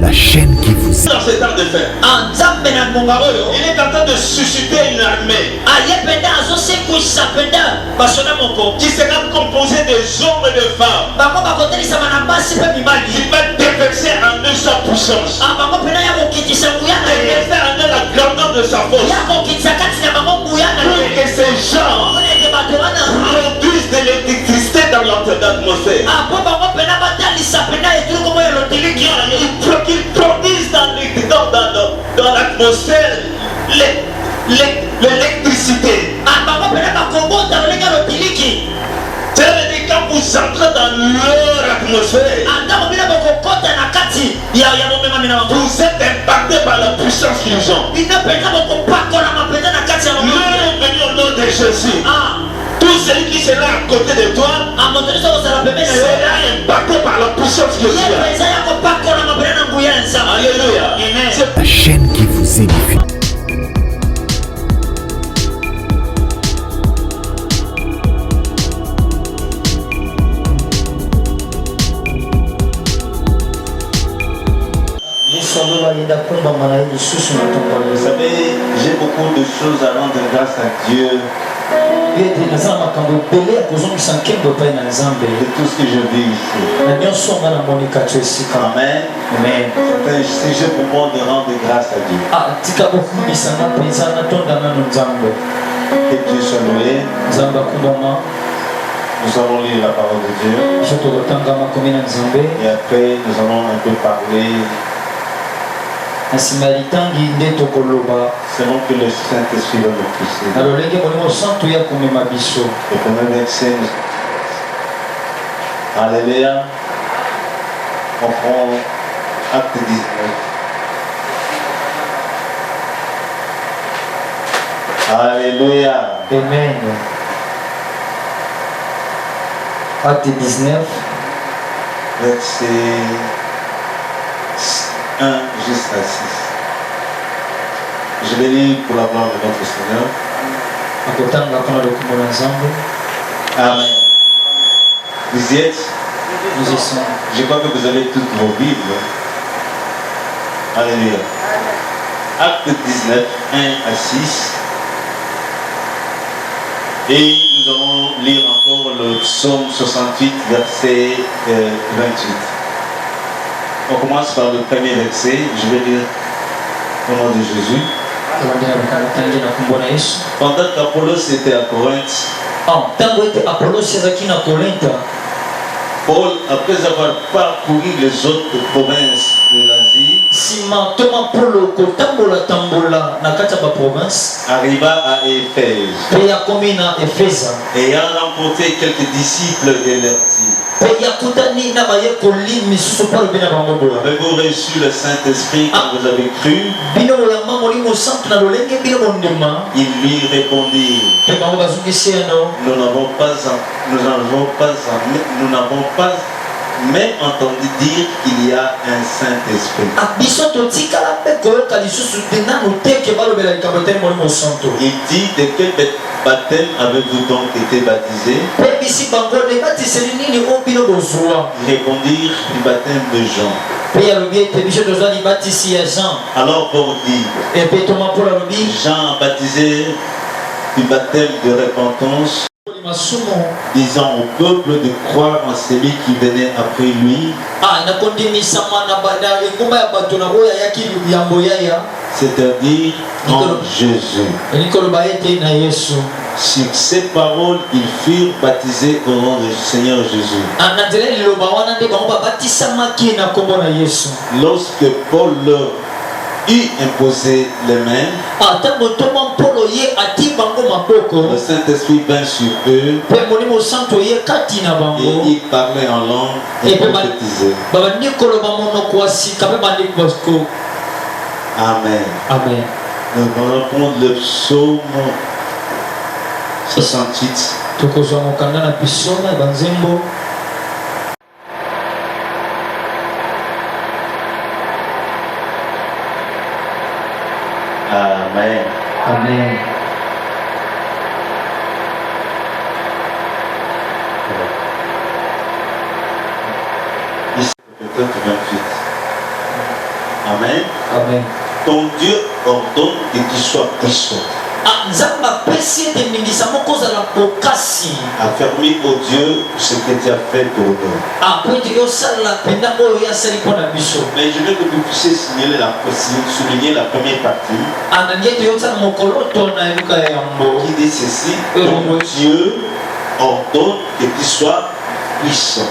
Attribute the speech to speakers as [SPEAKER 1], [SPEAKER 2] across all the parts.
[SPEAKER 1] La chaîne qui vous aime.
[SPEAKER 2] Dans cet art de faire, il est en train de susciter une armée qui sera composée des hommes et des femmes. Il va déverser en eux sa puissance. Déverser en eux la grandeur de sa force. Pour que ces gens produisent de l'électricité dans l'atmosphère. Qu'ils produisent dans l'atmosphère l'électricité. C'est-à-dire quand vous entrez dans leur atmosphère, vous êtes impacté par la puissance qu'ils ont. Leur est venu au nom de Jésus. Tout celui qui sera à côté de toi sera impacté par la puissance que tu as. Alléluia.
[SPEAKER 1] La chaîne qui vous édifie.
[SPEAKER 3] Vous savez, j'ai beaucoup de choses à rendre grâce à Dieu de tout ce que je vis ici. Amen. C'est un sujet pour moi de rendre grâce à Dieu. Que Dieu soit loué. Nous allons lire la parole de Dieu. Et après, nous allons un peu parler selon que le Saint-Esprit va nous pousser. Le premier verset. Alléluia. On prend Acte 19. Alléluia.
[SPEAKER 4] Amen. Acte 19.
[SPEAKER 3] Verset 1 jusqu'à 6. Je vais lire pour la gloire de notre Seigneur. Amen. Vous y êtes?
[SPEAKER 4] Nous y sommes.
[SPEAKER 3] Je crois que vous avez toutes vos Bibles. Alléluia. Acte 19, 1 à 6. Et nous allons lire encore le psaume 68, verset 28. On commence par le premier verset. Je vais lire au nom de Jésus. Pendant qu'Apollos était à Corinthe, Paul, après avoir parcouru les autres provinces de l'Asie, arriva à Éphèse. Ayant rencontré quelques disciples, il leur dit: avez-vous reçu le Saint-Esprit quand vous avez cru? Ils lui répondirent: nous n'avons pas mais entendu dire qu'il y a un Saint-Esprit. Il dit: de quel baptême avez-vous donc été baptisé? Ils répondirent: du baptême de Jean. Alors Paul dit: Jean a baptisé du baptême de repentance, disant au peuple de croire en celui qui venait après lui, c'est-à-dire en Jésus. Sur ces paroles, ils furent baptisés au nom du Seigneur Jésus. Lorsque Paul leur eut imposé les mains, le Saint-Esprit vint sur eux et ils parlaient en langue et prophétisaient. Amen.
[SPEAKER 4] Amen.
[SPEAKER 3] Nous allons prendre le psaume 68. Amen.
[SPEAKER 4] Amen.
[SPEAKER 3] Ici, peut-être 28. Amen.
[SPEAKER 4] Amen.
[SPEAKER 3] Ton Dieu ordonne que tu sois puissant. Affermis au Dieu ce que tu as fait pour nous. Mais je veux que vous puissiez souligner la première partie qui dit ceci: ton Dieu ordonne que tu sois puissant.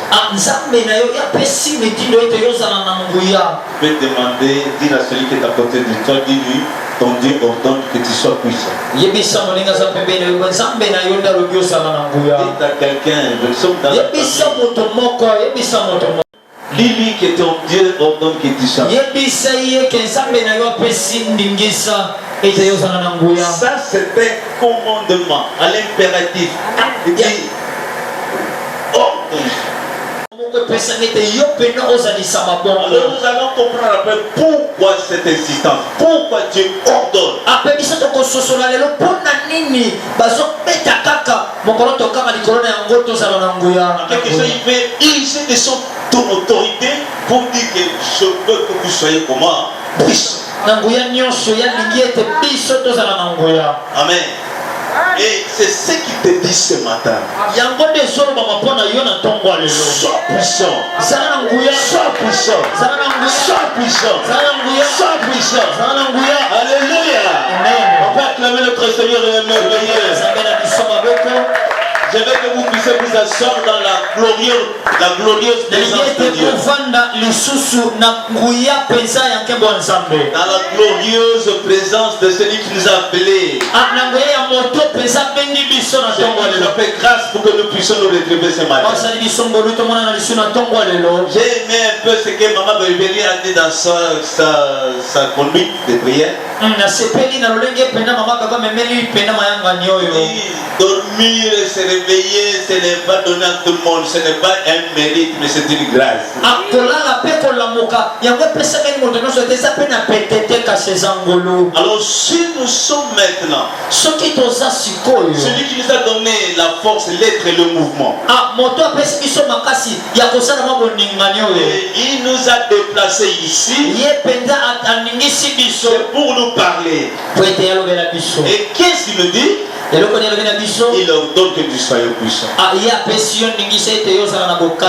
[SPEAKER 3] Je peux demander, dire à celui qui est à côté de toi, dis-lui, ton Dieu ordonne que tu sois puissant. Dites à quelqu'un, nous sommes dans la famille. Dis-lui que ton Dieu ordonne que tu sois puissant. Ça, c'est un commandement à l'impératif. Il dit, ordonne. Alors nous allons comprendre après pourquoi cette insistance, pourquoi Dieu ordonne. Quelque chose, il fait user de son autorité pour dire que je veux que vous soyez comment puissant. Amen. Et c'est ce qui te dit ce matin. Sois puissant. Sois puissant. Sois puissant. Sois puissant. Sois puissant. Alléluia. On peut acclamer notre Seigneur et le merveilleux. Je veux que vous puissiez vous asseoir dans la glorieuse présence de Dieu. Dans la glorieuse présence de celui qui nous a appelés. Je fais grâce pour que nous puissions nous retrouver ce matin. J'ai aimé un peu ce que Maman Bébéli a dit dans sa conduite de prière. Dormir et se réveiller, ce n'est pas donné à tout le monde, ce n'est pas un mérite, mais c'est une grâce. Alors si nous sommes maintenant, celui qui nous a donné la force, l'être et le mouvement, il nous a déplacés ici, c'est pour nous parler. Et qu'est-ce qu'il nous dit? Il ordonne que tu sois puissant.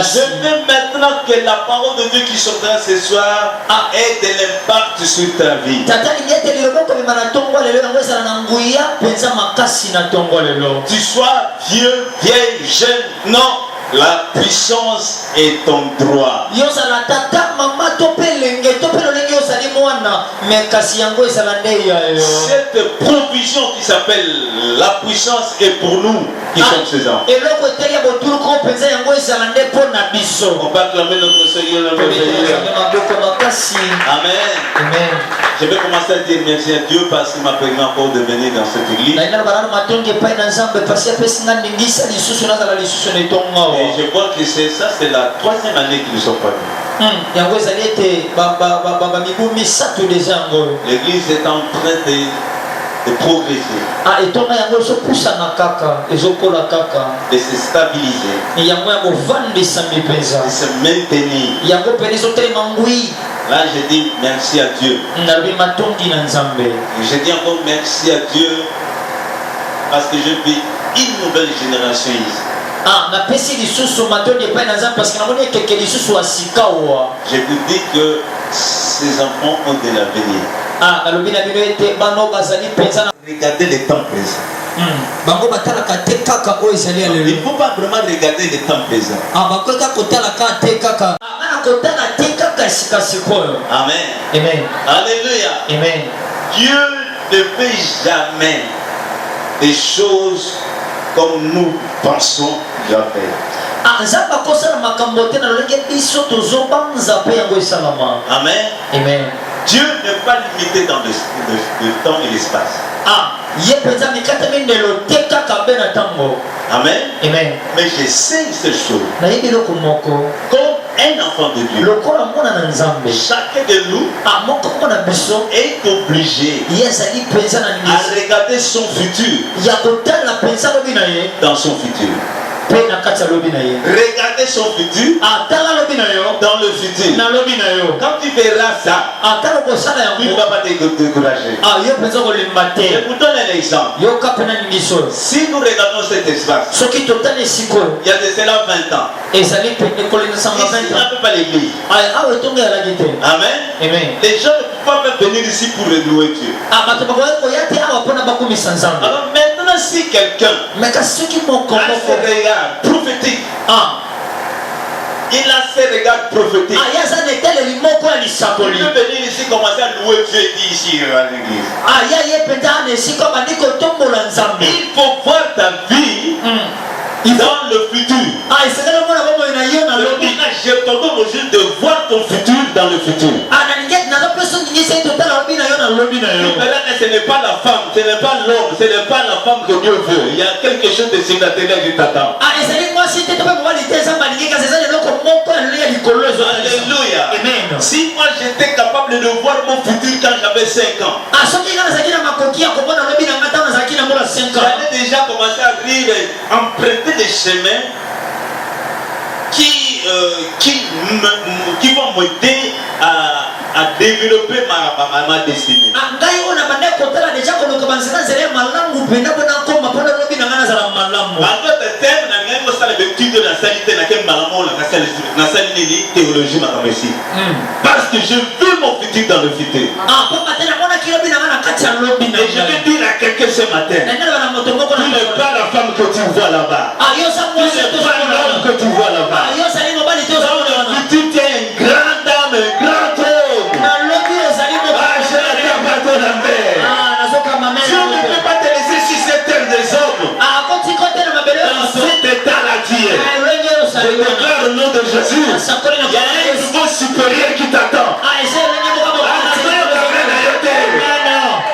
[SPEAKER 3] Je veux maintenant que la parole de Dieu qui sortira ce soir ait de l'impact sur ta vie. Tu sois vieux, vieille, jeune, non. La puissance est ton droit. Cette provision qui s'appelle la puissance est pour nous qui sommes ses enfants. On va acclamer notre Seigneur. Amen. Amen. Je vais commencer à dire merci à Dieu parce qu'il m'a permis encore de venir dans cette église. Et je vois que c'est ça, c'est la 3e année qu'ils ne sont pas venus. L'église est en train de progresser, de se stabiliser, de se maintenir. Là, je dis merci à Dieu. Et je dis encore merci à Dieu parce que je vis une nouvelle génération ici. Je vous dis que ces enfants ont de l'avenir. Regardez les temps présents. Il ne faut pas vraiment regarder les temps présents. Amen. Amen. Alléluia. Amen. Dieu ne fait jamais des choses comme nous pensons déjà faire. Amen. Amen. Dieu n'est pas limité dans le temps et l'espace. Amen. Amen. Mais je sais cette chose. Comme un enfant de Dieu, chacun de nous est obligé à regarder son futur dans son futur. Regardez son futur dans le futur. Quand tu verras ça, tu ne vas pas te décourager. Je vous donne un exemple. Si nous regardons cet espace, il y a de cela 20 ans. Ici, on ne peut pas l'église. Amen. Les gens ne peuvent pas même venir ici pour louer Dieu. Alors maintenant, si quelqu'un a ce regard prophétique, il a ses regards prophétiques, il peut venir ici commencer à louer Dieu et dire ici à l'église. Il faut voir ta vie dans le futur. Je te donne juste de voir ton futur dans le futur. Ce n'est pas la femme, ce n'est pas l'homme, ce n'est pas la femme que Dieu veut. Il y a quelque chose de surnaturel qui t'attend. Alléluia. Si moi j'étais capable de voir mon futur quand j'avais 5 ans, j'allais déjà commencer à rire, emprunter des chemins qui vont m'aider à développer ma destinée. Parce que je veux mon futur dans le futur. Et je vais dire à quelqu'un ce matin, tu n'es pas la femme que tu vois là-bas. Tu n'es pas l'homme que tu vois là-bas. Dans le futur, tu es une grande dame, un grand homme. Dieu ne peut pas te laisser sur cette terre des hommes. Dans cet état-là tu es. Je déclare au nom de Jésus, il y a un niveau supérieur qui t'attend.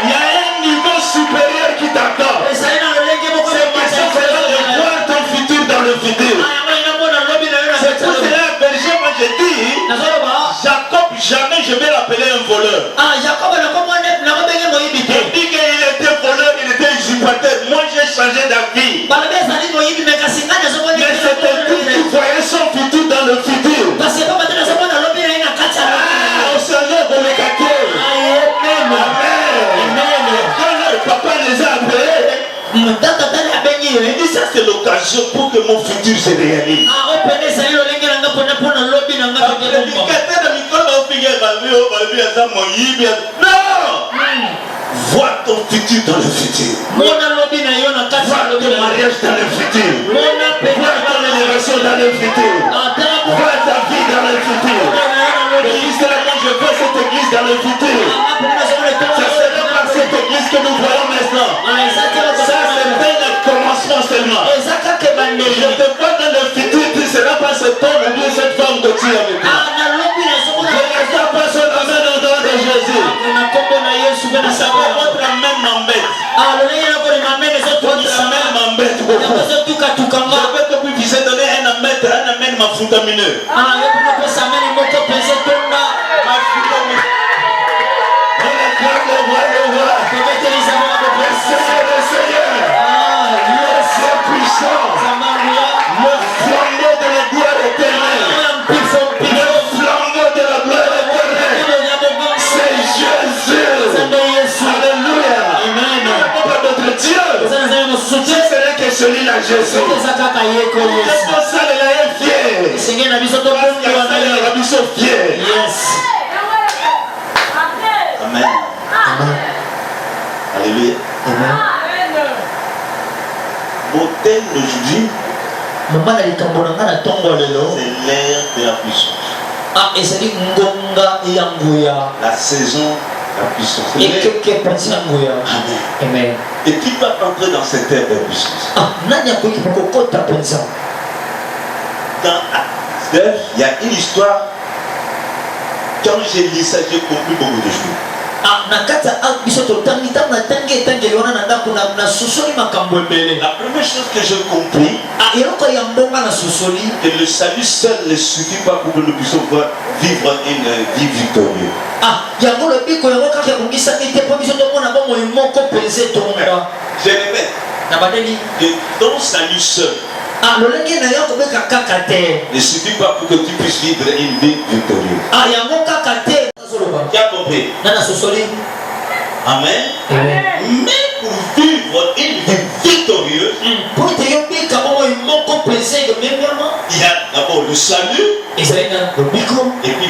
[SPEAKER 3] Il y a un niveau supérieur qui t'attend. C'est parce que c'est de voir ton futur dans le futur. C'est pour cela, berger, moi je dis, Jacob, jamais je vais l'appeler un voleur. Il dit qu'il était voleur, il était usurpateur. Moi j'ai changé d'avis. Mais c'était lui qui voyait son futur dans le futur. Au Seigneur de l'écarter. Amen. Quand le papa les a appelés, il dit ça c'est l'occasion pour que mon futur se réalise. Non! Vois ton futur dans le futur. Vois ton mariage dans le futur. Vois ton élévation dans le futur. Vois ta vie dans le futur. L'église de laquelle je vois cette église dans le futur. Ça sera par cette église que nous voyons maintenant. Ça c'est un commencement seulement. Je te vois dans le futur, tu seras pas cet homme ou bien cette femme que tu es avec moi. Je ne reste pas son amen au nom de Jésus. Vous savez, votre amen m'embête. Votre amen m'embête beaucoup. Je veux que vous puissiez donner un amen mafutamineux. Celui-là, Jésus. C'est pour ça que là est fier. Parce qu'il y a fier.
[SPEAKER 4] Yes.
[SPEAKER 3] Amen. Alléluia.
[SPEAKER 4] Amen.
[SPEAKER 3] Mon thème d'aujourd'hui, c'est l'ère de la puissance. La saison de la puissance.
[SPEAKER 4] Amen.
[SPEAKER 3] Et qui va entrer dans cette ère de puissance? Dans Actes 9, il y a une histoire. Quand j'ai lu ça, j'ai compris beaucoup de choses. La première chose que j'ai compris, que le salut seul ne suffit pas pour que nous puissions vivre une vie victorieuse. Je répète, que ton salut seul Ne suffit pas pour que tu puisses vivre une vie victorieuse. Tu as compris? Amen. Mais pour vivre une vie victorieuse, il y a d'abord le salut et puis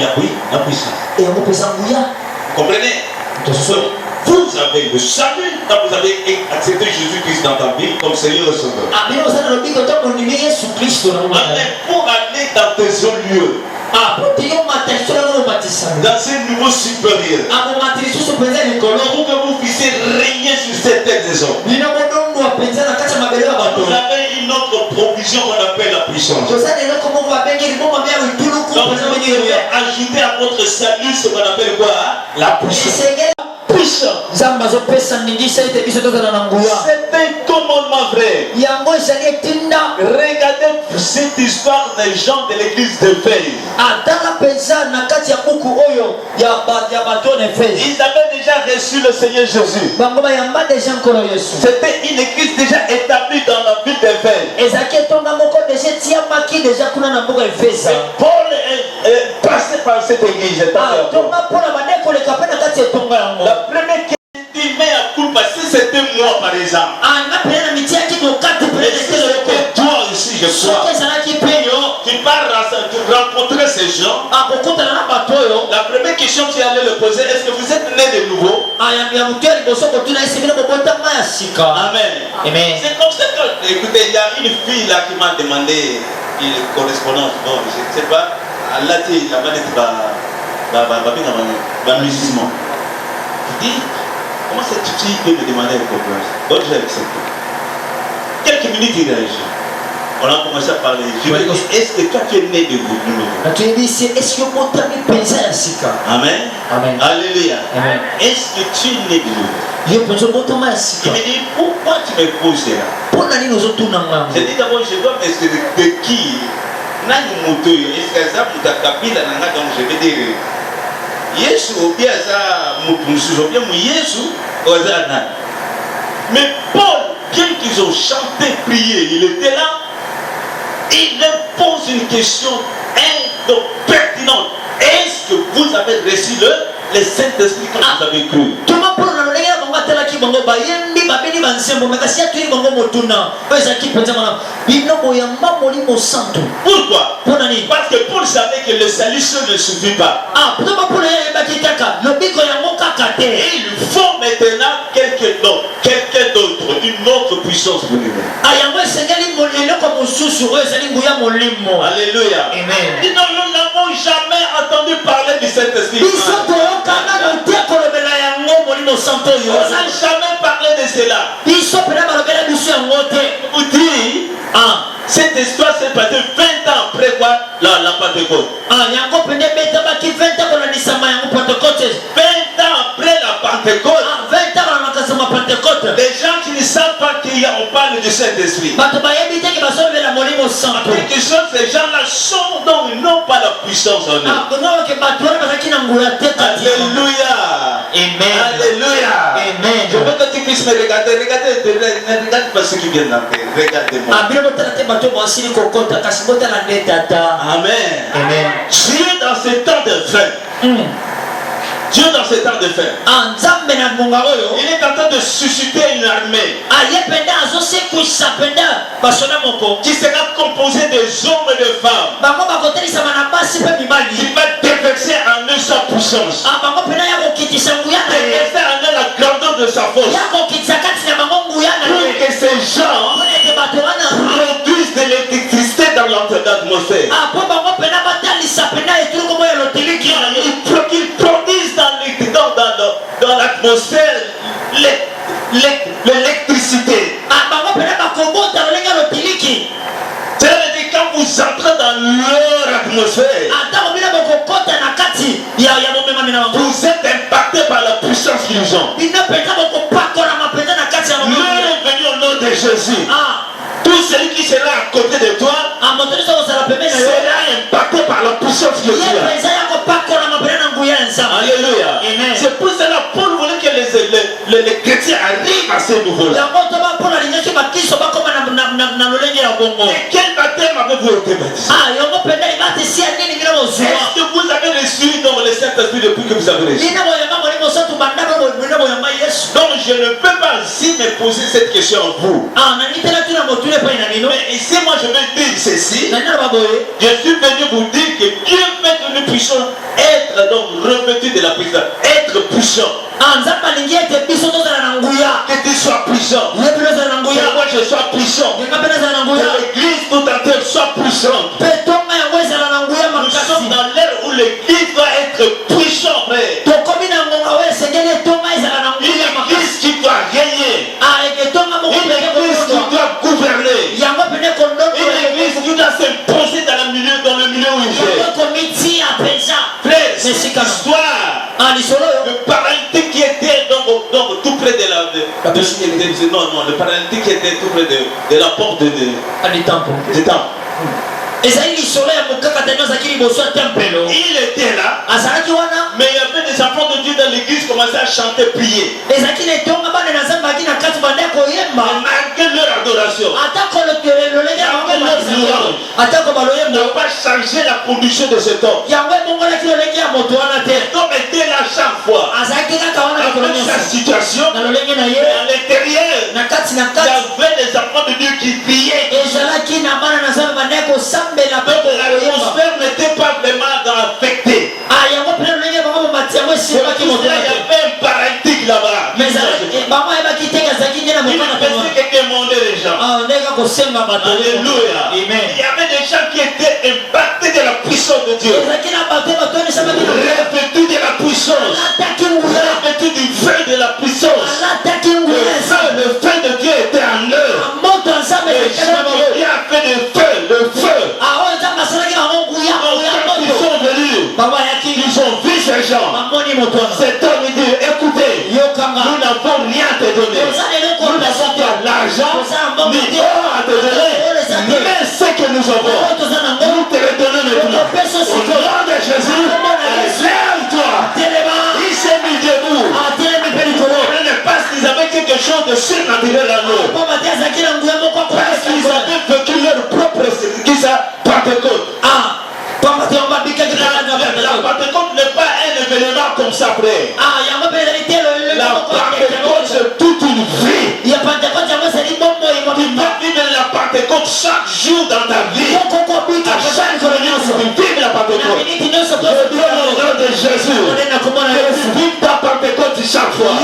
[SPEAKER 3] la puissance. Vous comprenez? Vous avez le salut quand vous avez accepté Jésus-Christ dans ta vie comme Seigneur et Sauveur. Mais pour aller dans tes hauts lieux, dans ces niveaux supérieurs, pour que vous puissiez régner sur cette terre des hommes, vous avez une autre provision qu'on appelle la puissance. Donc vous devez ajouter à votre salut ce qu'on appelle quoi? La puissance. C'est un commandement vrai. Regardez cette histoire des gens de l'église d'Éphèse. Ils avaient déjà reçu le Seigneur Jésus. C'était une église déjà établie dans la ville d'Éphèse. Paul est passé par cette église. La première question dit, mais à coup, si c'était moi par exemple, et si c'était toi ici, je crois, tu pars rencontrer ces gens, la première question que tu allais le poser, est-ce que vous êtes né de nouveau? Amen. C'est comme ça que, écoutez, il y a une fille là qui m'a demandé une correspondance, bon, je ne sais pas, là tu la musulman. Je dis, comment cette fille peut me demander une conférence? Bon, je vais accepter. Quelques minutes, il réagit. On a commencé à parler. Je lui ai dit, est-ce que toi tu es né de vous? Amen.
[SPEAKER 4] Amen.
[SPEAKER 3] Alléluia.
[SPEAKER 4] Amen.
[SPEAKER 3] Est-ce que tu es né de vous? Il me dit, pourquoi tu me poses cela? Je dis d'abord, je dois me dire de qui? Est-ce que ça vous a capé là? Donc je vais dire, Yesu ou bien ça, ou bien Yesu, mais Paul, bien qu'ils ont chanté, prié, il était là, il leur pose une question pertinente. Est-ce que vous avez reçu le Saint-Esprit quand vous avez cru? Pourquoi? Parce que Paul savait que le salut seul ne suffit pas. Et il faut maintenant quelqu'un d'autre, une autre puissance pour lui. Alléluia.
[SPEAKER 4] Amen.
[SPEAKER 3] Nous n'avons jamais entendu parler du Saint-Esprit. On n'a jamais parlé de cela. Vous dites, cette histoire s'est passée 20 ans après quoi? La Pentecôte. 20 ans après la Pentecôte. Les gens qui ne savent pas qu'on parle du Saint-Esprit. Quelque chose, ces gens-là sont donc ils n'ont pas la puissance en eux. Alléluia.
[SPEAKER 4] Amen.
[SPEAKER 3] Alléluia.
[SPEAKER 4] Amen.
[SPEAKER 3] Je veux que tu puisses me regarder. Ne regarde pas ceux qui viennent d'entrer. Regardez-moi. Amen.
[SPEAKER 4] Amen.
[SPEAKER 3] Dieu dans ces temps de fin. Dieu dans ces temps de fin. Il est en train de susciter une armée qui sera composée des hommes et des femmes. Qui va déverser en eux sa puissance. Déverser en eux la grandeur de sa force. Pour que ces gens produisent de l'électricité dans l'atmosphère. Qu'ils produisent dans l'atmosphère l'électricité. C'est-à-dire quand vous entrez dans leur atmosphère, vous êtes impacté par la puissance qu'ils ont. Leur est venu au nom de Jésus. Tout celui qui sera à côté de toi sera impacté par la puissance que tu as. Alléluia. C'est pour cela que Paul voulait que les chrétiens arrivent à ce niveau-là. Et quel
[SPEAKER 2] baptême avez-vous été baptisé? Est-ce que vous avez reçu dans le Saint-Esprit depuis que vous avez reçu? Donc je ne peux pas ici me poser cette question à vous. Mais ici moi je vais dire ceci. Je suis venu vous dire que Dieu fait que nous puissions être donc revêtus de la puissance. Être puissant. Que tu sois puissant. Que moi je sois puissant. Que l'église tout entière soit puissante. Nous sommes dans l'ère où l'église doit être puissante, frère. Une église qui doit régner. Une église qui doit gouverner. Une église qui doit s'imposer dans le milieu où il est. Frère, cette histoire le paralytique qui était donc tout près de la non, le paralytique qui était tout près de la porte du temple. Il était là, mais il y avait des enfants de Dieu dans l'église qui commençaient à chanter, prier. Mais malgré leur adoration, malgré leur louange, n'a pas changé la condition de cet homme. Cet homme était là chaque fois, avec sa situation, mais à l'intérieur, il y avait des enfants de Dieu qui priaient. L'atmosphère n'était pas vraiment affectée. Il y avait un paralytique là-bas. Il pensait qu'il demandait les gens. Alléluia. Il y avait des gens qui étaient impactés de la puissance de Dieu. Revêtus de la puissance. Revêtus du feu de la puissance. Le feu de Dieu était en eux. Les gens qui ont fait le feu. Ils sont venus. Ils ont vu ces gens. Cet homme dit, écoutez, nous n'avons rien à te donner. Nous n'avons pas l'argent, ni or à te donner. Mais ce que nous avons, nous te le donnons maintenant. Au nom de Jésus, lève-toi. Il s'est mis debout. Parce qu'ils avaient quelque chose de surnaturel en eux. Parce qu'ils avaient vécu leur propre Pentecôte. La Pentecôte n'est pas un événement comme ça, frère. La Pentecôte, c'est toute une vie. Tu peux vivre la Pentecôte chaque jour dans ta vie. À chaque minute, tu vives la Pentecôte. Je dis au nom de Jésus, que tu vives ta Pentecôte chaque fois.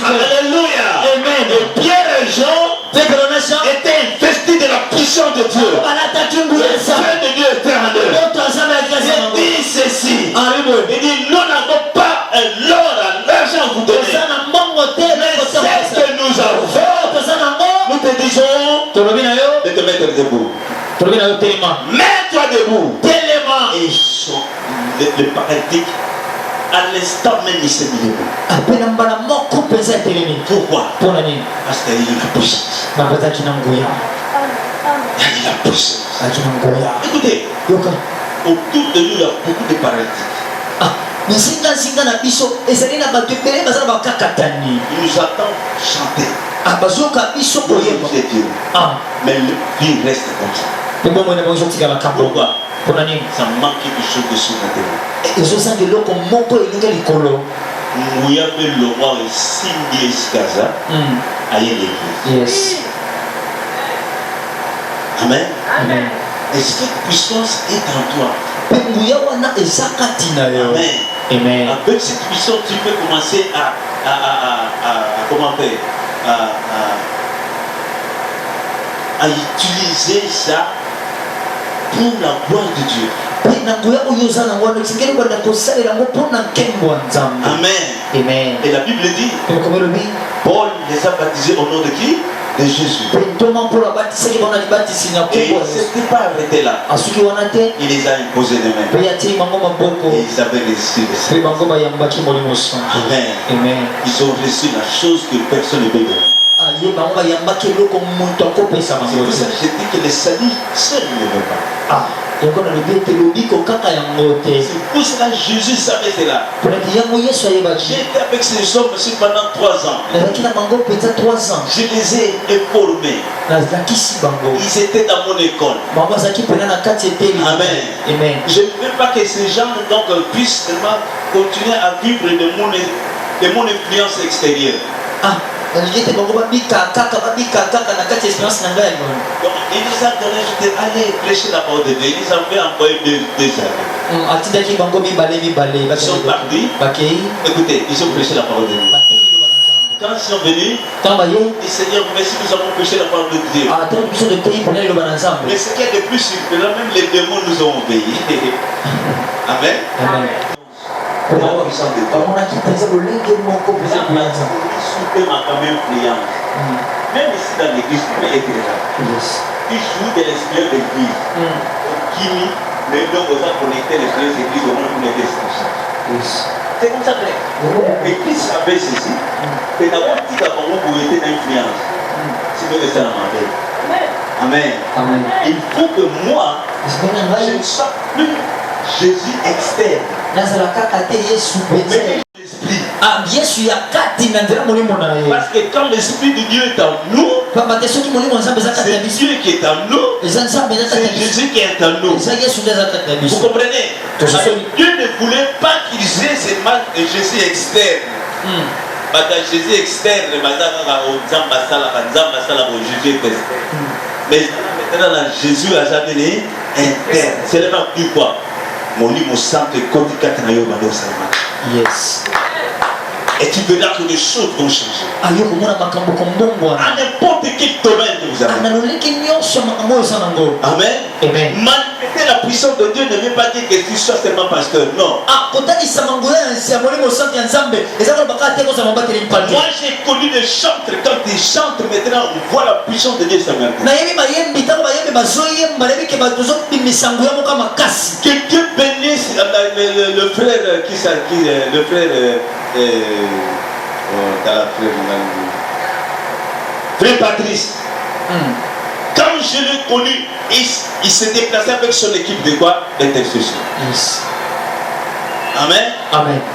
[SPEAKER 2] Alléluia. Et Pierre et Jean étaient investis de la puissance de Dieu. Le feu de Dieu était en eux. Il dit ceci. Il dit, nous n'avons pas l'or, l'argent à vous donner. Mais c'est ce que nous avons. Nous te disons de te mettre debout. Mets-toi debout. Et le paralytique, à l'instant même, il s'est mis debout. Pourquoi? Parce qu'il y a la puissance. Il y a la puissance. Écoutez, autour de nous, il y a beaucoup de paralytiques. Ils nous attendent chanter. Mais le vie reste comme ça. Pourquoi? Ça manque quelque chose de surnaturel. Vous avez le roi Sindi Eskaza à l'église. Amen. Et cette puissance est en toi. Amen. Avec cette puissance, tu peux commencer à utiliser ça pour la gloire de Dieu. Amen. Et la Bible dit, Paul les a baptisés au nom de qui? De Jésus. Et il ne s'était pas arrêté là. Il les a imposés de main. Et ils avaient reçu le Saint. Amen. Ils ont reçu la chose que personne ne peut donner. C'est pour ça que je dis que le salut seul ne veut pas. C'est pour cela que Jésus savait cela. J'étais avec ces hommes aussi pendant 3 ans. Je les ai formés. Ils étaient dans mon école. Amen. Je ne veux pas que ces gens donc, puissent seulement continuer à vivre de mon influence extérieure. Donc il nous a donné, je dis, allez prêcher la parole de Dieu. Ils nous avaient envoyé 2 années. Ils sont partis. Écoutez, ils ont prêché la parole de Dieu. Quand ils sont venus, ils Seigneur, merci, nous avons prêché la parole de Dieu. Mais ce qui est de plus surprenant, même les démons nous ont obéi. Amen. Pour la puissance de Dieu. Quand même influence. Même ici dans l'église, tu peux être là. Tu joues de l'espion de l'église. Kimi, mais donc on a connecté l'espion de l'église au monde pour les destructions. C'est comme ça que l'église savait ceci. Et d'abord, tu as vraiment pour être d'influence. Sinon, c'est la mandate. Amen. Il faut que moi, je ne sois plus Jésus externe. Mais l'esprit. Parce que quand l'esprit de Dieu est en nous, c'est Dieu qui est en nous, c'est Jésus qui est en nous. Vous comprenez? Dieu ne voulait pas qu'ils aient seulement Jésus externe. Jésus externe, mais maintenant Jésus a jamais interne. C'est le du quoi? Mon lit, mon sang, yes. Et tu verras que les choses vont changer. À n'importe quel domaine que vous avez. Amen. Manifester la puissance de Dieu ne veut pas dire que tu sois seulement pasteur. Non. Moi j'ai connu des chantres. Quand ils chantent maintenant, on voit la puissance de Dieu sur leur tête. Que Dieu bénisse le frère le frère frère Patrice. Quand je l'ai connu, il s'est déplacé avec son équipe de quoi? D'intercession. Amen.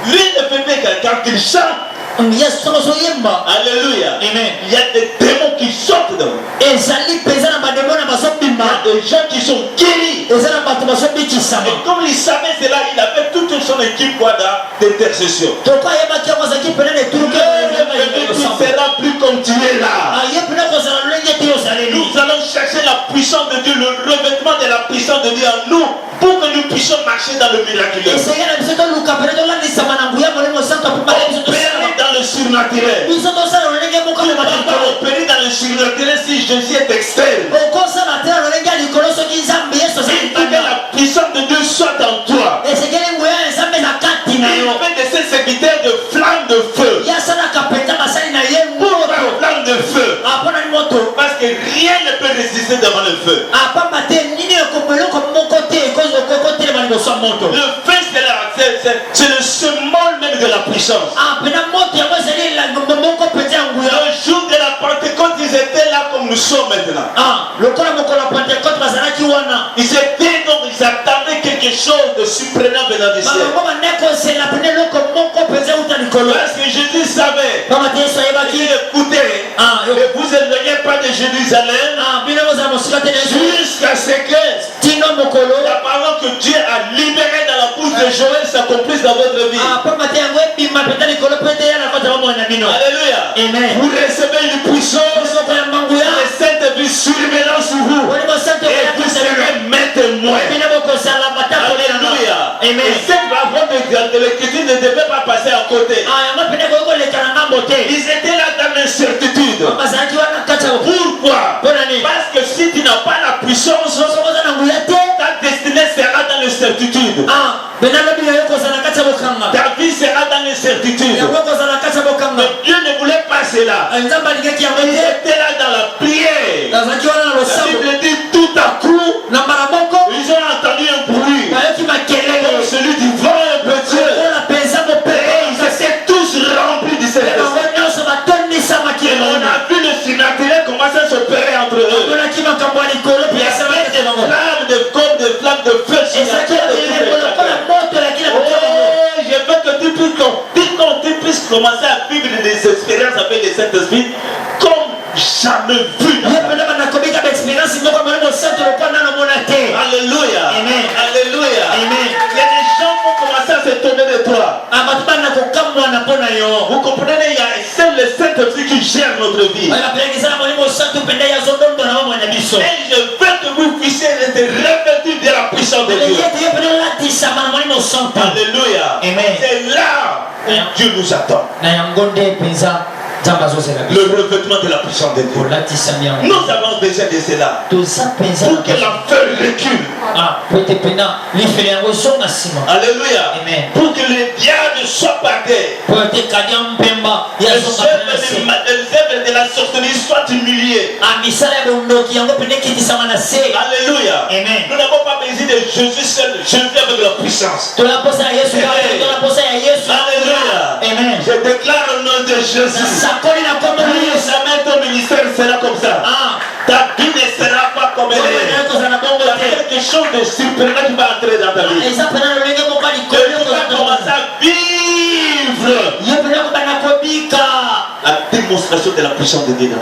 [SPEAKER 2] Lui ne fait pas quelqu'un qui chante. Alléluia. Amen. Il y a des démons qui sortent de vous. Il y a des gens qui sont guéris. Et comme il savait cela, il avait toute son équipe d'intercession. Le sera plus continuer là. Nous allons chercher la puissance de Dieu, le revêtement de la puissance de Dieu en nous, pour que nous puissions marcher dans le miraculeux. Dans le surnaturel. Tu ne vas pas opérer dans le surnaturel si Jésus est externe. Il faut que la puissance de Dieu soit en toi. Il fait de ces serviteurs de flammes de feu. Pour la flamme de feu. Parce que rien ne peut résister devant le feu. Le feu, c'est le symbole même de la puissance. Le jour de la Pentecôte, ils étaient là comme nous sommes maintenant. Ils étaient donc, ils attendaient quelque chose de surprenant venant du ciel. Parce que Jésus savait. Écoutez, ne vous éloignez pas de Jérusalem jusqu'à ce que la parole que Dieu a libérée dans la bouche de Joël s'accomplisse dans votre vie. Alléluia. Vous recevez une puissance, les saintes vie surveillant sur vous, et vous serez maître témoin. Alléluia. Et cette parole de l'écriture ne devait pas passer à côté. Ils étaient là dans l'incertitude. Pourquoi? Parce que si tu n'as pas la puissance, ta destinée sera dans l'incertitude. Ta vie sera dans l'incertitude. Mais Dieu ne voulait pas cela. Ils étaient là dans la prière. La Bible dit tout à coup, ils ont entendu un bruit comme celui du vent impétueux. Et ils étaient tous remplis du Saint-Esprit. Et on a vu le surnaturel commencer à s'opérer entre eux. Il y avait des flammes de
[SPEAKER 3] tu puisses commencer à vivre des expériences avec le Saint-Esprit comme jamais vu. Alléluia.
[SPEAKER 2] Amen.
[SPEAKER 3] Alléluia.
[SPEAKER 2] Amen.
[SPEAKER 3] Il y a des gens qui vont commencer à se tourner de toi. Vous comprenez, il y a seul le Saint-Esprit qui gère notre vie. Et je veux que vous puissiez être revêtus de la puissance de Dieu. Alléluia.
[SPEAKER 2] Amen.
[SPEAKER 3] C'est là où Dieu nous attend. Le revêtement de la puissance de Dieu. Nous avons besoin de cela. Pour que la feu recule. Alléluia.
[SPEAKER 2] Amen.
[SPEAKER 3] Pour que le diable soit par terre. Les œuvres de la sorcellerie soient humiliées. Alléluia.
[SPEAKER 2] Amen.
[SPEAKER 3] Nous n'avons pas besoin de Jésus seul. Jésus avec la puissance. Alléluia.
[SPEAKER 2] Amen.
[SPEAKER 3] Je déclare au nom de Jésus. Plus jamais ton ministère sera comme ça. Ta vie ne sera pas comme elle est. Il y a quelque chose de surprenant qui va entrer dans ta vie. Et tu vas commencer à vivre la démonstration de la puissance de Dieu.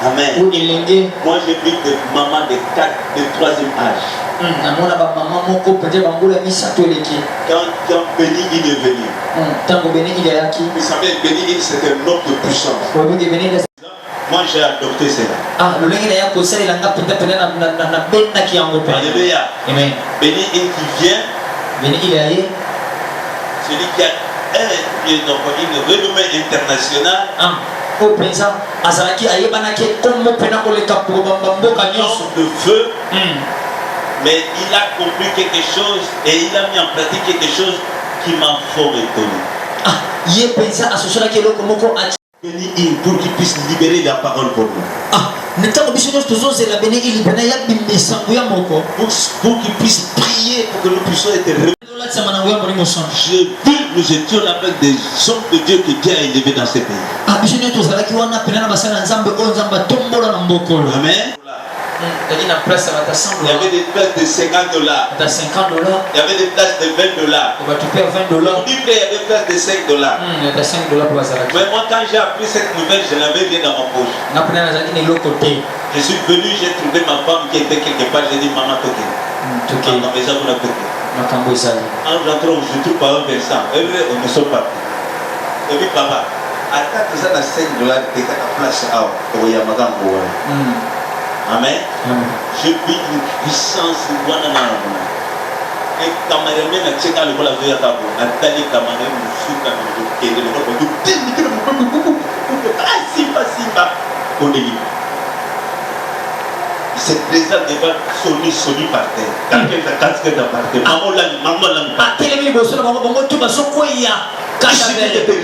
[SPEAKER 3] Amen. Moi j'ai vu des mamans de 3e âge. Quand Béni il est venu. Vous savez, Béni c'est un homme de puissance. Moi j'ai adopté cela. Alléluia.
[SPEAKER 4] Amen.
[SPEAKER 3] Béni qui vient, celui qui a une renommée internationale. De feu, mais il a compris quelque chose et il a mis en pratique quelque chose qui m'a fort étonné. Pour qu'il puisse libérer la parole pour nous. Pour qu'il puisse prier, pour que nous puissions être réveillés. Nous étions avec des hommes de Dieu que Dieu a élevés dans ce pays. Amen. Il y avait des places de $50. Il y avait des places de $20. Il y avait des places de $5. Mais moi quand j'ai appris cette nouvelle, je n'avais rien dans ma poche. Je suis venu, j'ai trouvé ma femme qui était quelque part, j'ai dit maman toqué. En rentrant, je trouve par un versant. Et nous sommes partis. Et puis papa, attends que ça dans $5 de la place à Amen. Je vis une puissance. Et cameraman a checké le vol à Véatabo. A tali cameraman nous souka nous kéde le vol du simba. On est libre. Il se présente devant Sony par terre. Quelqu'un a casqué dans par terre. Maman l'a.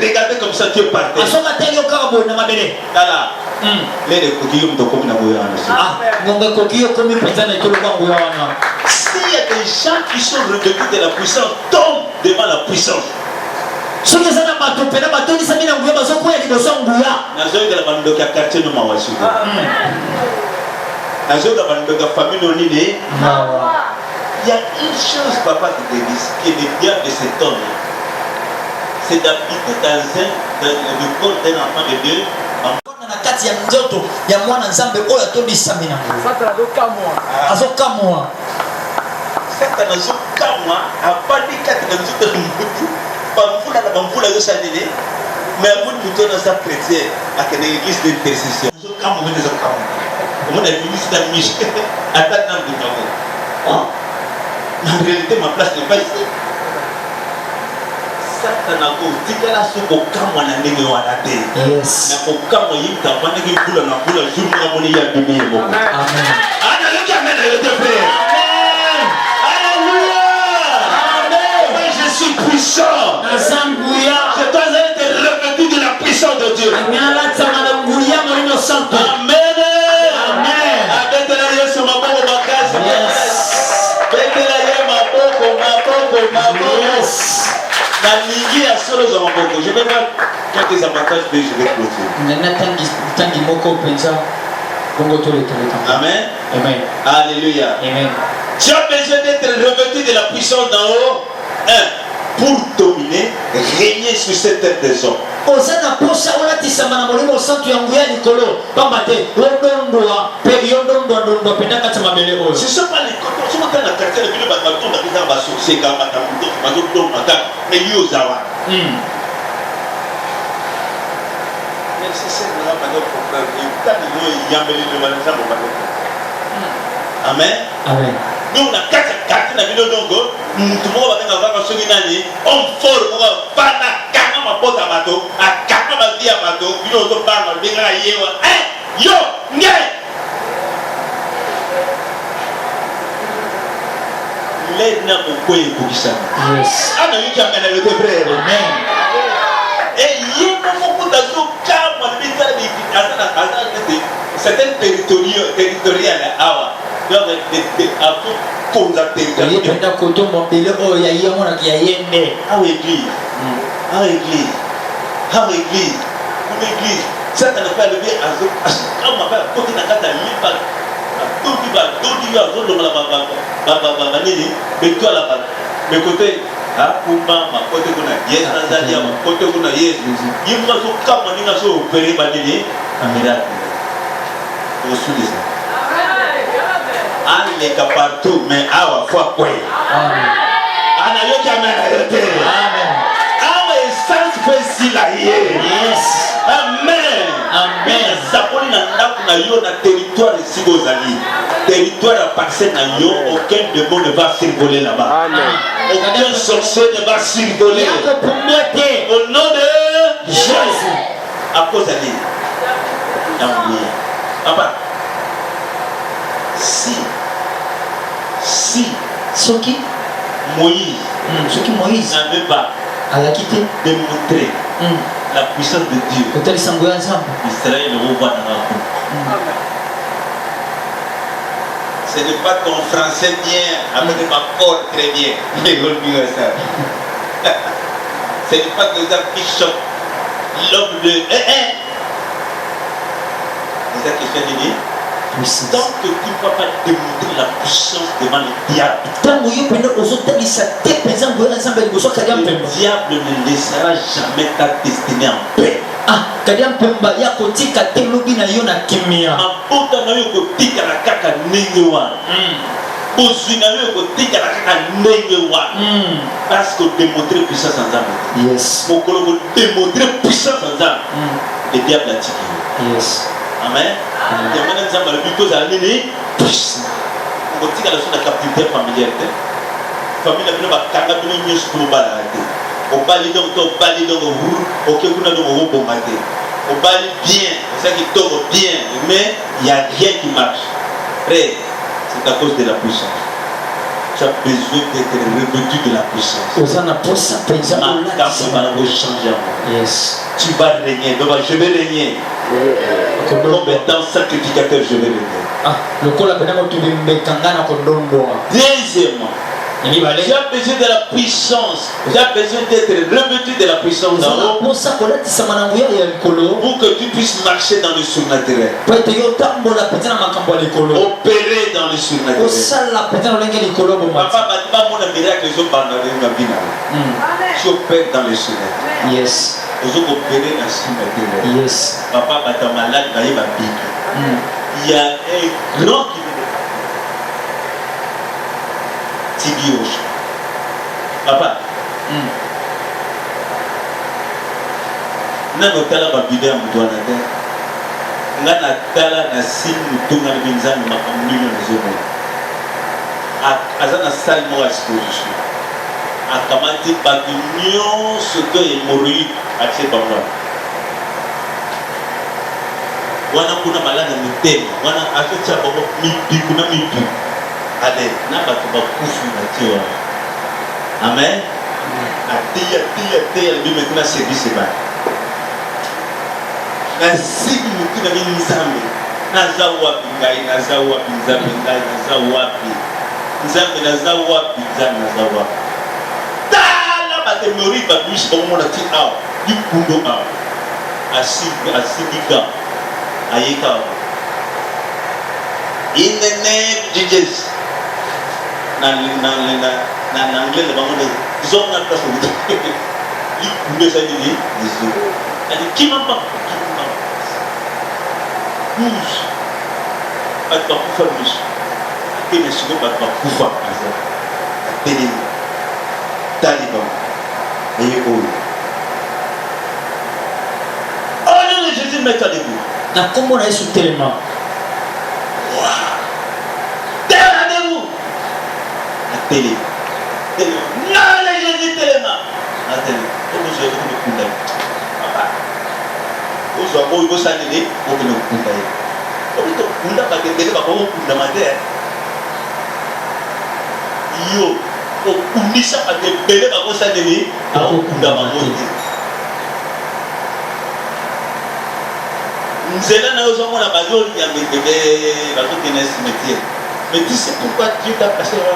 [SPEAKER 3] Regardez comme ça tu es par terre. Là. Les coquilles de comme S'il y a des gens qui sont revêtus de la puissance, tombent devant la puissance. Il y a une chose, papa, qui est le bien de cet homme, c'est d'habiter dans le corps d'un enfant de Dieu. Mais vous nous donnez ça chrétien à l'église d'intercession. En réalité, ma place n'est pas ici. Satanako, tikala soko kama na ndenge wanade.
[SPEAKER 4] Yes.
[SPEAKER 3] Na kokama yimta bandeki kula na kula jour na moni ya bimi mo.
[SPEAKER 4] Amen.
[SPEAKER 3] Alléluia, amen, frère. Amen. Alléluia. Amen. Moi je suis puissant. Je dois être revêtu de la puissance de Dieu. Amen. Amen. Abetela Yesu maboko makazi. Yes. Betela ye maboko. Yes. Je vais voir quelques avantages que je vais clôturer. Amen.
[SPEAKER 4] Amen.
[SPEAKER 3] Alléluia.
[SPEAKER 4] Amen.
[SPEAKER 3] Tu as besoin d'être revêtu de la puissance d'en haut. 1. sur cette tête des hommes.
[SPEAKER 4] osana posa olatisama na molimo santu yangu ya likolo pamba te londondwa pe yondondwa penda kati mabele oyo.
[SPEAKER 3] Ce sont pas les côtés, ce sont pas les quartiers de ville, mais ils ont associé quand mais ils ont zawa. Mais c'est là pas de problème. Il y a des gens qui ont des Amen.
[SPEAKER 4] Amen.
[SPEAKER 3] Nous on a quatre quartiers de ville donc tout le monde va avoir ce qui on fort on va pas la carte ma porte à bateau, à carte ma vie à bateau, puis on doit parler de la yewa. Yo, nye. L'aide n'a pas quoi pour ça.
[SPEAKER 4] Yes.
[SPEAKER 3] Ah non, il y a un le frère.
[SPEAKER 4] Amen.
[SPEAKER 3] Et il y a beaucoup de choses calmes, certains territoriales à donc
[SPEAKER 4] Oye penda koto mobile oyo ya yemo na ya yende.
[SPEAKER 3] À l'église. À l'église. À l'église. Une église. Ça ne pas lever à on m'appelle côté na kata lipa. Tout va zo la baba mais toi là-bas. Mais côté Kuma ma côté kuna yes Tanzania ma côté kuna yes. Yimba so kama ninga so opéré banini amira. Au sud de ça. Allez partout mais awa fois quoi.
[SPEAKER 4] Amen.
[SPEAKER 3] Ana yo kamera yote.
[SPEAKER 4] Amen.
[SPEAKER 3] Awa essence facile là hier.
[SPEAKER 4] Yes.
[SPEAKER 3] Amen.
[SPEAKER 4] Amen.
[SPEAKER 3] Saponi na ndaku na yo na territoire Sigozali. Territoire appartient à yo, aucun démon ne va survoler là-bas.
[SPEAKER 5] Amen.
[SPEAKER 3] Aucun sorcier ne va survoler.
[SPEAKER 4] Au
[SPEAKER 3] nom de
[SPEAKER 4] Jésus.
[SPEAKER 3] À cause d'Ali. Papa. Si
[SPEAKER 4] Soki
[SPEAKER 3] Moïse
[SPEAKER 4] n'avait
[SPEAKER 3] pas démontré la puissance de Dieu, Israël ne va pas. Ce n'est pas ton français bien, avec ma corps très bien. Ce n'est pas que ça qui choque l'homme de. C'est ça qui fait l'idée. Tant que tu ne vas pas démontrer la puissance devant le diable, le diable ne laissera jamais ta destinée en paix. Mabota na yo kotika na kaka ndenge wana. Bozwi na yo kotika na kaka ndenge wana. Parce que démontrer puissance en Nzambe.
[SPEAKER 4] Yes.
[SPEAKER 3] Mokolo ko démontrer puissance en Nzambe. Le diable a tiki.
[SPEAKER 4] Yes.
[SPEAKER 3] Amen. Demande à Nzambe le but à nini puissance. Kotika la la captivité familiale. Famille na ba kanga bino nyos ko bala te. Au bali donc ok kuna donc au bon matin. Au bali bien, c'est ça qui tombe bien, mais il n'y a rien qui marche. Frère, c'est à cause de la puissance. Tu as besoin d'être revêtu de la puissance.
[SPEAKER 4] Yes.
[SPEAKER 3] Tu vas régner, je vais régner. Comme étant sacrificateur, je vais régner. Deuxièmement, tu as besoin de la puissance. Tu as besoin d'être revêtu de la puissance pour que tu puisses marcher dans le surnaturel. Opérer dans le surnaturel. Papa, mon miracle, tu opères dans le surnaturel.
[SPEAKER 4] Yes.
[SPEAKER 3] Tu opères dans le surnaturel.
[SPEAKER 4] Yes.
[SPEAKER 3] Papa, tu es malade, il y a un grand qui Tibioche. Papa. Nano tala ba bidé mutwana te. Ngana tala na simu tunga na binzani makamuni na zomo. Azana salmo exposition. Akamati badunyo soto emorui ache bangwa. Wana kuna malana mitema. Wana acha babo mipi kuna mipi. Allez, n'a pas de couche. Amen. Atia, maintenant c'est du sébat. Na siku mukina ni nzambe. Nazawa bingai, nazawa binzambe, nazawa bi. Nzambe nazawa binzambe, nazawa. Tala batemori ba bishi ba mona ti aw. Di kundo aw. Asibika. Ayeka. In the name of Jesus. Na anglais le bango de zona place il ça dit elle dit qui m'a pas 12 pas de faire plus que les secondes pas de pouvoir télé taliban et oh non Jésus met à debout
[SPEAKER 4] na kombo na Yesu tellement
[SPEAKER 3] télé. Non, les Jésus tellement. La télé. Comment je vais vous condamner? Papa. Vous avez beau s'annuler pour que nous condamnions. Comme tu condamnes pas que tu vas vous condamner. Yo, au condamner pas que tu vas vous s'annuler pour condamner. Nous allons nous avons la base qui a mis le bateau qui est cimetière. Mais tu sais pourquoi Dieu t'a passé là?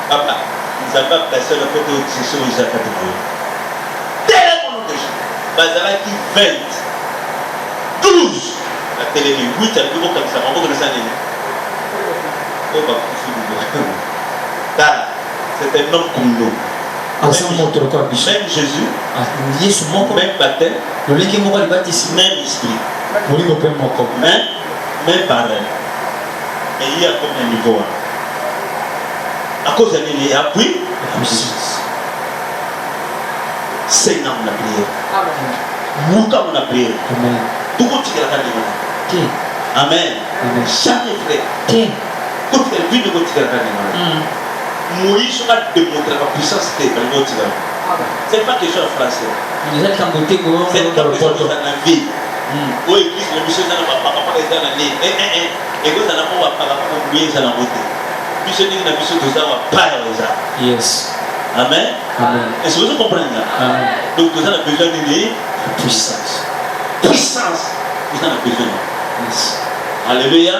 [SPEAKER 3] Papa, nous avons placé le côté au-dessus sur les catégories. Tellement de gens. Bazala qui 20, 12. La télé 8, elle peut comme ça. On va connaître ça. On va pousser. C'est un homme comme nous. Même Jésus, même baptême, même esprit, même parole. Et il y a comme un niveau. À cause de l'année, appui, c'est un homme la prière. Mouka on a prié. Tout le monde qui a la Amen. Jamais frère. Tout le monde qui a la Moïse a démontré la puissance de Dieu. Ce n'est pas quelque chose en français. C'est pas quelque chose dans la vie. Où l'église, les missions n'ont pas dans la vie. Et vous n'avez pas oublié dans la beauté. Puis n'est pas mission de ça, on va pas Yes. Amen. Est-ce que vous comprenez? Donc vous avez besoin de puissance. Puissance. Vous en avez besoin. Yes. Alléluia.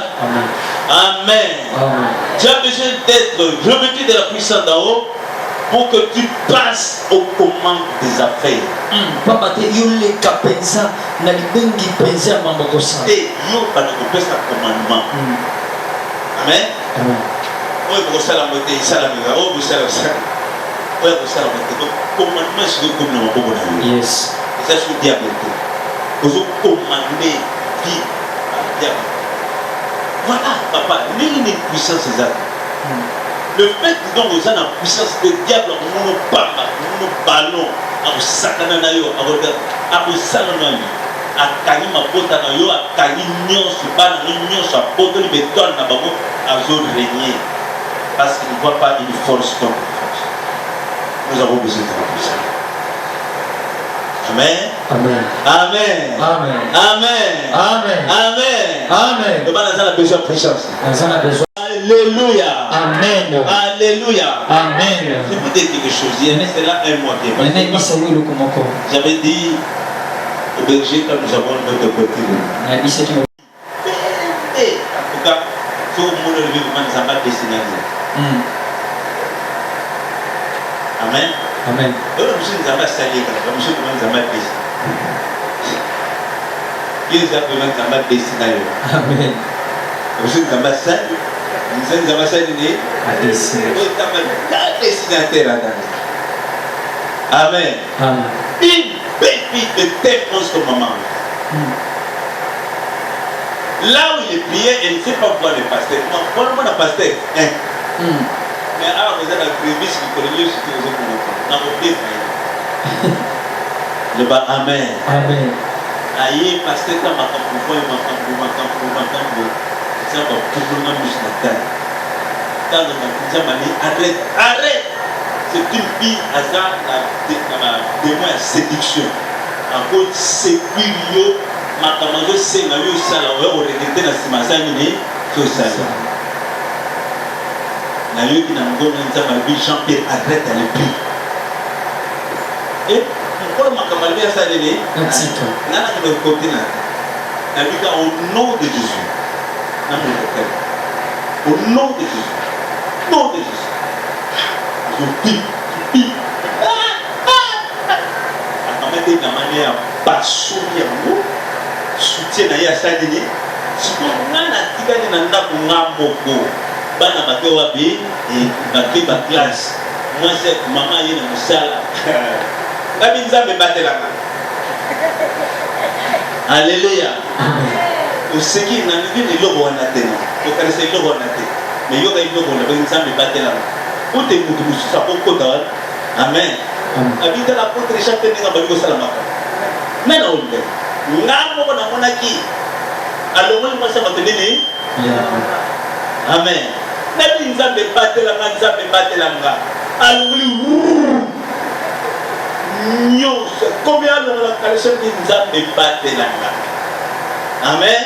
[SPEAKER 3] Amen. Tu as besoin d'être revêtu de la puissance d'en haut pour que tu passes aux commandes des affaires.
[SPEAKER 4] Papa, tu es pensa na libengi pensa mambo kosa.
[SPEAKER 3] Et yo pas de pensa commandement. Amen. Oui, vous savez la moitié, ça la migra. Oh, vous savez ça. Oui, vous savez la moitié. Commandement, c'est le commandement. Yes. C'est ce que le diable est. Vous commandez vie à diable. Voilà, papa, l'une puissance c'est ça. Le fait que nous avons la puissance du diable, nous parlons, nous ballons, à Satana, à Salon, à Kani Mapota, à Kani Nyon, à Nyon, à Poto, les bétons, à Babo, à Zone régner. Parce qu'il ne voit pas une force comme une force. Nous avons besoin de la puissance. Amen. Amen. Amen. Amen. Amen. Amen. Amen. Amen. Le balazan a besoin de puissance. Alléluia. Amen. Alléluia. Amen. Je vous dire quelque chose. Il y a cela un mois. J'avais dit au berger quand nous avons notre côté. En tout cas, tout le monde le vit comme ça va dessiner. Amen. Amen. Monsieur nous a salé, monsieur nous a dessiné. Dieu nous a besoin de dessiner. Amen. Monsieur nous a salé. Nous avons salé. À dessiner. Amen. Amen. Une belle fille de telle chose comme maman. Là où il est prié, elle ne sait pas voir le pasteur. Moi, le pasteur. Mais alors, vous avez la prémisse qui connaît ce que vous avez. Le bas, Amen. Amen. Aïe, pasteur, quand ma campagne, ça va pour le même muscle. Quand arrête, arrête. C'est une fille à ça, la démon à séduction. En cause, c'est lui, ma camarade, c'est la vie, ça, la vie, on regrettait la simazanie, tout ça. La vie qui n'a pas de Jean-Pierre arrête à l'épi. Et pourquoi ma camarade a ça, elle est là, de côté là. La vie au nom de Jésus. Au nom de Jésus. Nom de Jésus. Je prie. À mettre de manière basse sur nous, soutien à Yassadini. Si on a la tigane n'a pas moko. bana bato wapi et ba classe moi c'est maman yé na musala ngabi nzambe batelaka alléluia oseki na ngi loko wana tena to kalisa loko wana te mais yoka loko na nzambe batelaka ote mutu mususa kokota amen abita la potre chaque ninga baliko salamaka mais na onde ngamo na monaki alongoli mwasa bato nini amen nabi nzambe batelanga alongoli nyonso komi alongola kalisa ki nzambe batelanga amen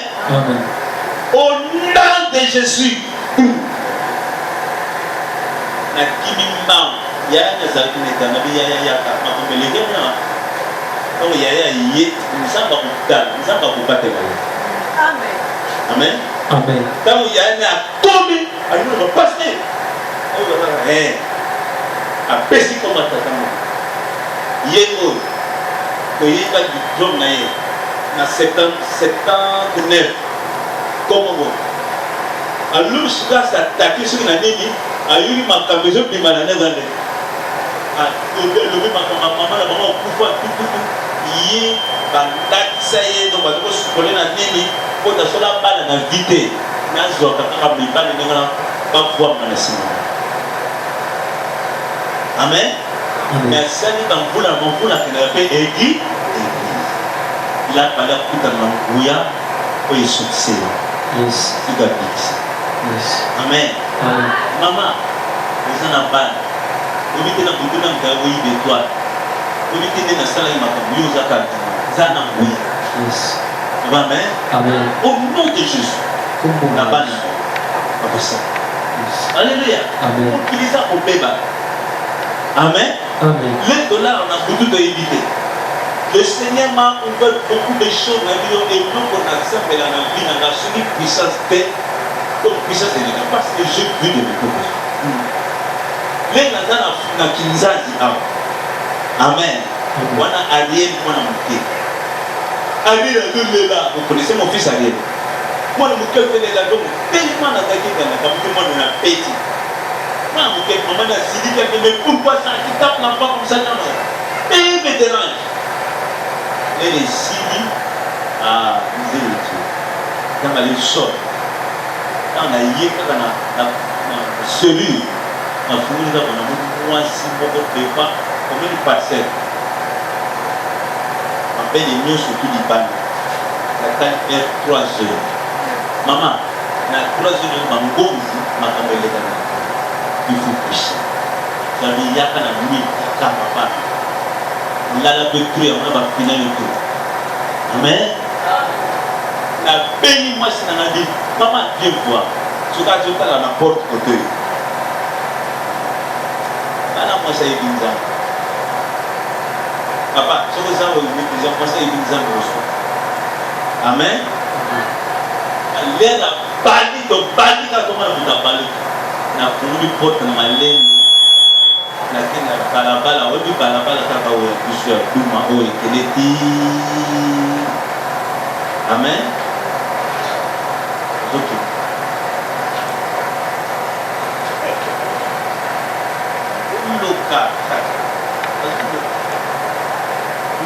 [SPEAKER 3] au nom de Jésus na kimimba yaya nazalaki neta nabi yaya yaka makomelenge mwana donc yaya ye nzamba kutala nzamba kubatela amen amen amen donc yaya na tomi alino ba passer apesi koma tatamo yeko ko yeka diplôme na ye na 79 Congo alors suka s'attaquer sur na nini ayuri makambo zo bima na nezande le maman la maman kufa tout yi bandakisa ye donc bato sukole na nini ko ta sola bana na vite na zo kaka bibana ngana ba kwa na sima amen mais sani bambula kana pe egi il a pas la puta na nguya ko yesutse yes igabisi yes amen mama ezana bana obite na bunduna ngawo ibe toi obite na sala makambo yo zaka zana nguya yes amen amen au nom de Jésus na bana bakosa alléluia amen ukiliza obeba amen amen les dollars on a beaucoup de éviter. Le Seigneur m'a ouvert beaucoup de choses dans la vie et nous on accepte dans la vie dans la suite puissance paix comme puissance de Dieu parce que j'ai vu de mes propres les nazana na kinzazi amen wana Ariel mwana mke Ariel de là vous connaissez mon fils Ariel mwana mke de là donc tellement na dakika na comme tout le monde na petit mwana mke maman na sidika mais pourquoi ça qui tape la pas comme ça non et me dérange et les signes à Zéléti dans les sols dans la yéka dans la cellule en fourni dans le mois si beaucoup de pas comme une parcelle en peine de mieux surtout du ban la taille est 3 heures maman na 3 heures ma ngomzi ma kamele kana il faut pousser ça veut yaka na nuit kama papa la victoire on va finir le tout amen la béni moi c'est dans la vie maman viens voir tu as tout à la porte côté ana moi ça est bizarre papa ce que ça veut dire moi ça est bizarre amen l'air a bali to bali ka to mara buta bali na kuni porte na maleni lakini balabala webi balabala kaka oya kusu ya duma oya keleti amen zoki loka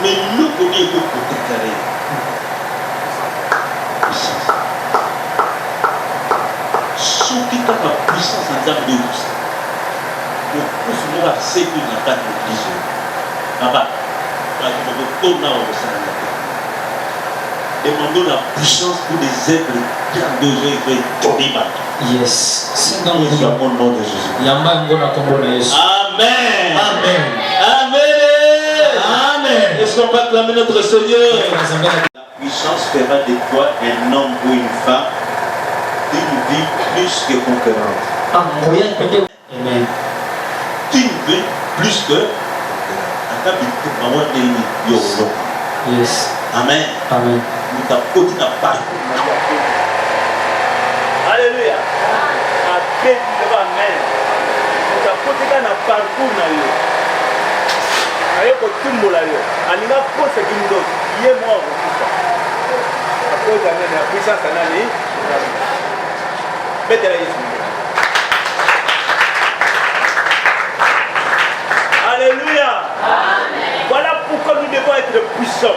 [SPEAKER 3] mais loko ni eko kote kare soki kaka puissance na nzambe de tout pour pouvoir séduire la carte de Jésus. Papa, demandons la puissance pour les êtres qui ont besoin de donner. Yes. C'est dans le nom de Jésus. Amen. Amen. Amen. Amen. Est-ce qu'on peut acclamer notre Seigneur? La puissance fera de toi un homme ou une femme d'une vie plus que conquérante. Amen. Tu veux plus que yes. Amen. Amen. Alléluia. Amen. Nous parcours na yo. Ayo ko tumbola yo. Alinga kosa kindo. Ye mo ko. Akoza na puissance nani? Betela Yesu. être puissant.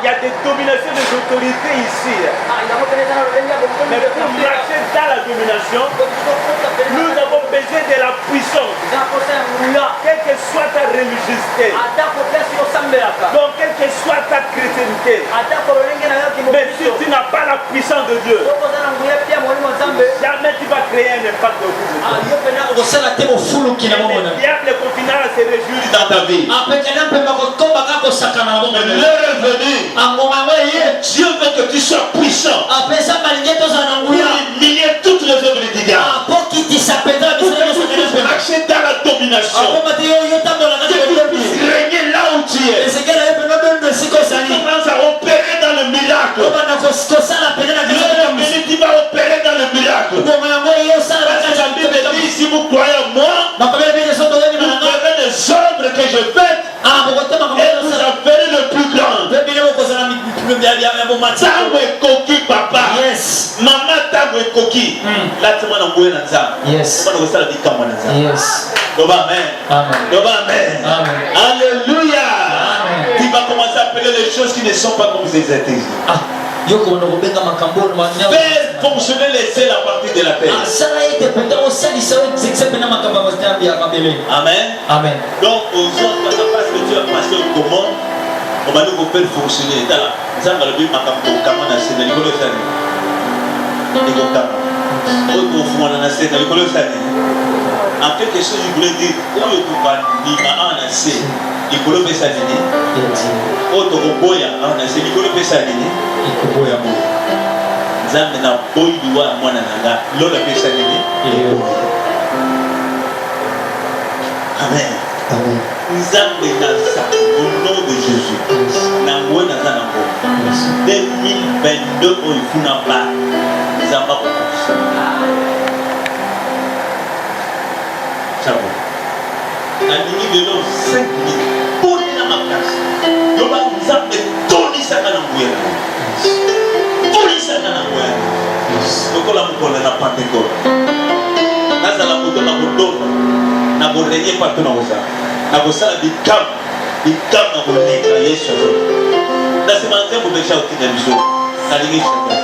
[SPEAKER 3] Il y a des dominations des autorités ici. Mais pour marcher dans la domination, nous avons besoin de la puissance. Quelle que soit ta religiosité, donc quelle que soit ta chrétienté, mais si tu n'as pas la puissance de Dieu, jamais tu vas créer un impact autour de toi. Le diable continue à se réjouir dans ta vie. L'heure est venue. Dieu veut que tu sois puissant pour humilier toutes les œuvres du diable. Pour que tu puisses marcher dans la domination. Que tu puisses régner là où tu es. Commence à opérer dans le miracle. Tu vas opérer dans le miracle. Parce que la Bible dit, si vous croyez en moi, vous verrez des œuvres que je fais. Et vous en ferez le plus grand. Tango et coquille, papa. Yes. Maman tango et coquille. Là, tu m'as envoyé dans ça. Yes. Yes. Amen. Amen. Alléluia. Tu vas commencer à appeler les choses qui ne sont pas comme ces étaient. Faire fonctionner les ailes à partir de la terre. Amen. Amen. Donc, aux autres, parce que Dieu a passé au commande, on va nous faire fonctionner. En quelque chose, je voulais dire, Amen. Au nom de Jésus, 2022, il faut n'a pas. De l'homme 5 000 pour dans ma place. Le bas nous a fait Tony Sakanangouya. Tony Sakanangouya. Donc on a pas d'école. Là, ça l'a moto, n'a pas d'ordre. N'a pas régné partout dans ça. N'a pas ça, des câbles. Des câbles n'a pas nettoyé sur eux. Là, c'est maintenant que vous avez shouté dans le jour. Ça l'est sur eux.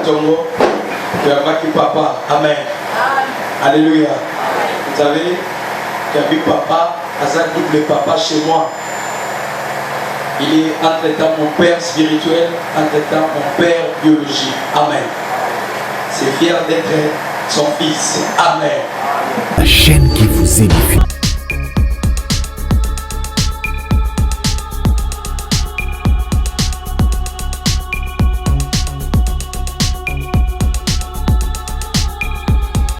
[SPEAKER 5] Tongo, qui papa. Amen. Alléluia. Vous savez, Gabi papa, Azak double papa chez moi. Il est entre-temps mon père spirituel, entre-temps mon père biologique. Amen. C'est fier d'être son fils. Amen.
[SPEAKER 1] La chaîne qui vous édifie.